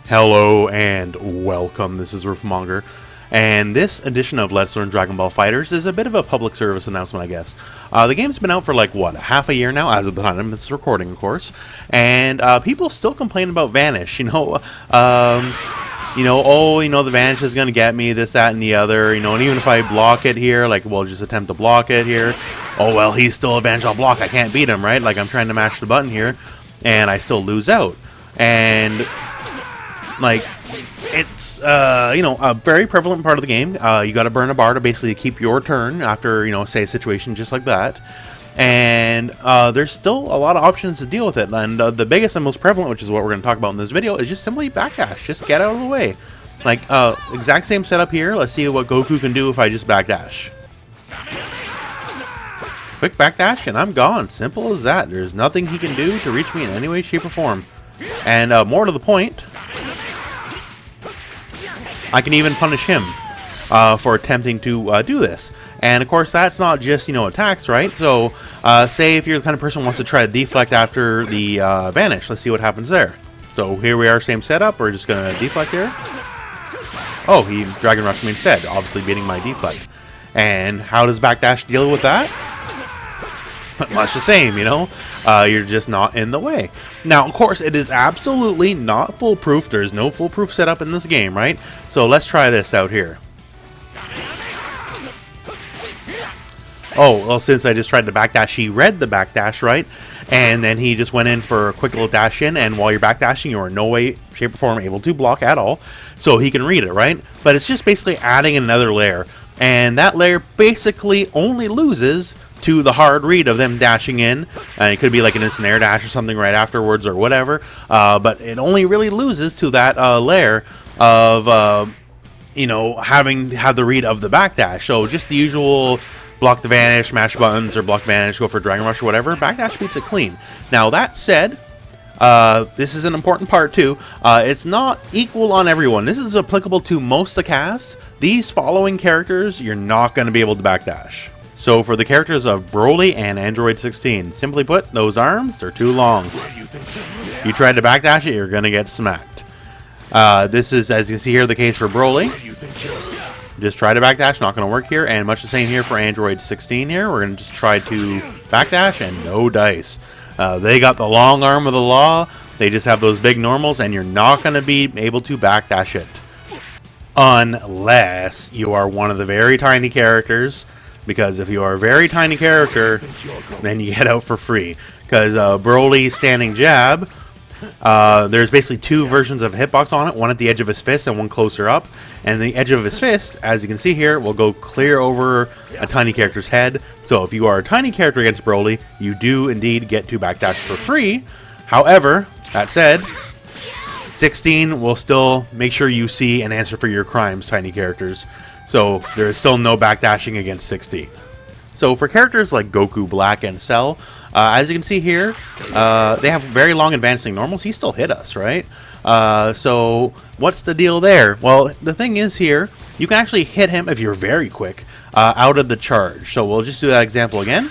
Hello and welcome, this is Rooflemonger, and this edition of Let's Learn Dragon Ball FighterZ is a bit of a public service announcement, I guess. The game's been out for like, what, half a year now, as of the time of this recording, of course, and people still complain about Vanish, the Vanish is going to get me, this, that, and the other, and even if I block it here, like, we'll just attempt to block it here, oh, well, he's still a Vanish, I'll block, I can't beat him, right? Like, I'm trying to mash the button here, and I still lose out, and like, it's, a very prevalent part of the game. You gotta burn a bar to basically keep your turn after, say, a situation just like that. And there's still a lot of options to deal with it. And the biggest and most prevalent, which is what we're going to talk about in this video, is just simply backdash. Just get out of the way. Like, exact same setup here. Let's see what Goku can do if I just backdash. Quick backdash, and I'm gone. Simple as that. There's nothing he can do to reach me in any way, shape, or form. And more to the point, I can even punish him for attempting to do this. And of course, that's not just, attacks, right? So, say if you're the kind of person who wants to try to deflect after the Vanish. Let's see what happens there. So here we are, same setup. We're just going to deflect here. Oh, he Dragon Rushed me instead, obviously beating my deflect. And how does backdash deal with that? Much the same, you're just not in the way. Now, of course, it is absolutely not foolproof. There's no foolproof setup in this game, right? So let's try this out here. Oh, well, since I just tried to backdash, he read the backdash, right? And then he just went in for a quick little dash in, and while you're backdashing, you are in no way, shape, or form able to block at all. So he can read it, right? But it's just basically adding another layer. And that layer basically only loses to the hard read of them dashing in. It could be like an instant air dash or something right afterwards or whatever. But it only really loses to that layer of, having had the read of the backdash. So just the usual block the Vanish, mash buttons, or block Vanish, go for Dragon Rush or whatever. Backdash beats it clean. Now that said, this is an important part too. It's not equal on everyone. This is applicable to most of the cast. These following characters, you're not going to be able to backdash. So for the characters of Broly and Android 16, simply put, those arms, they're too long. If you try to backdash it, you're going to get smacked. This is, as you can see here, the case for Broly. Just try to backdash, not going to work here. And much the same here for Android 16 here. We're going to just try to backdash and no dice. They got the long arm of the law. They just have those big normals, and you're not going to be able to backdash it. Unless you are one of the very tiny characters. Because if you are a very tiny character, then you get out for free. Because Broly's standing jab, there's basically two versions of a hitbox on it. One at the edge of his fist and one closer up. And the edge of his fist, as you can see here, will go clear over a tiny character's head. So if you are a tiny character against Broly, you do indeed get to backdash for free. However, that said, 16 will still make sure you see and answer for your crimes, tiny characters. So there is still no backdashing against 16. So for characters like Goku Black and Cell, as you can see here, they have very long advancing normals. He still hit us, right? So what's the deal there? Well, the thing is here, you can actually hit him if you're very quick out of the charge. So we'll just do that example again.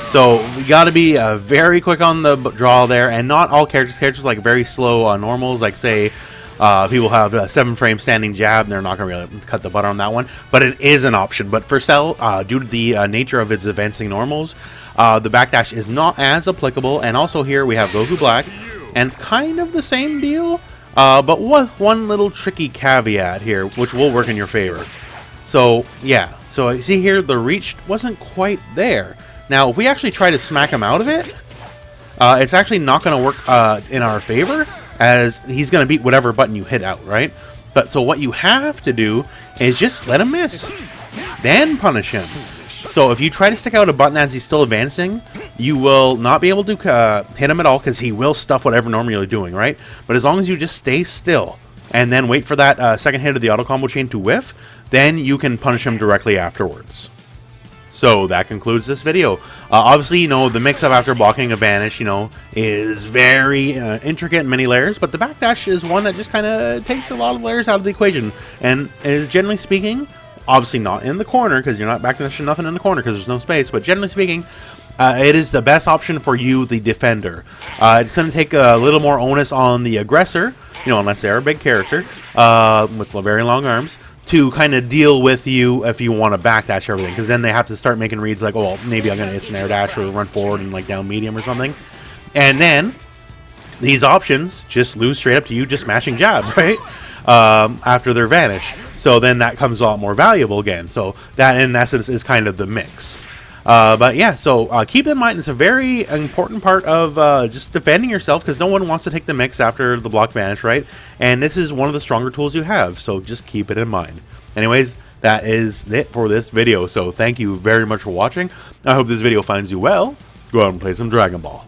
So we got to be very quick on the draw there, and not all characters like very slow normals, like say people have a 7-frame standing jab, and they're not going to really cut the butter on that one, but it is an option. But for Cell, due to the nature of its advancing normals, the backdash is not as applicable. And also here we have Goku Black, and it's kind of the same deal, but with one little tricky caveat here, which will work in your favor. So yeah, so you see here the reach wasn't quite there. Now if we actually try to smack him out of it, it's actually not going to work in our favor, as he's going to beat whatever button you hit out, right? But so what you have to do is just let him miss, then punish him. So if you try to stick out a button as he's still advancing, you will not be able to hit him at all, because he will stuff whatever normal you're doing, right? But as long as you just stay still and then wait for that second hit of the auto combo chain to whiff, then you can punish him directly afterwards. So that concludes this video. Obviously, the mix-up after blocking a Vanish, is very intricate in many layers, but the backdash is one that just kind of takes a lot of layers out of the equation, and is, generally speaking, obviously not in the corner, because you're not backdashing nothing in the corner because there's no space, but generally speaking, it is the best option for you, the defender. It's going to take a little more onus on the aggressor, unless they're a big character with very long arms, to kind of deal with you if you want to backdash everything, because then they have to start making reads like, oh, well, maybe I'm going to instant air dash or run forward and like down medium or something. And then these options just lose straight up to you just smashing jab, right? After their Vanish. So then that comes a lot more valuable again. So that in essence is kind of the mix. But yeah, so keep in mind it's a very important part of just defending yourself, because no one wants to take the mix after the block Vanish, right? And this is one of the stronger tools you have, so just keep it in mind. Anyways, that is it for this video, so thank you very much for watching. I hope this video finds you well. Go out and play some Dragon Ball.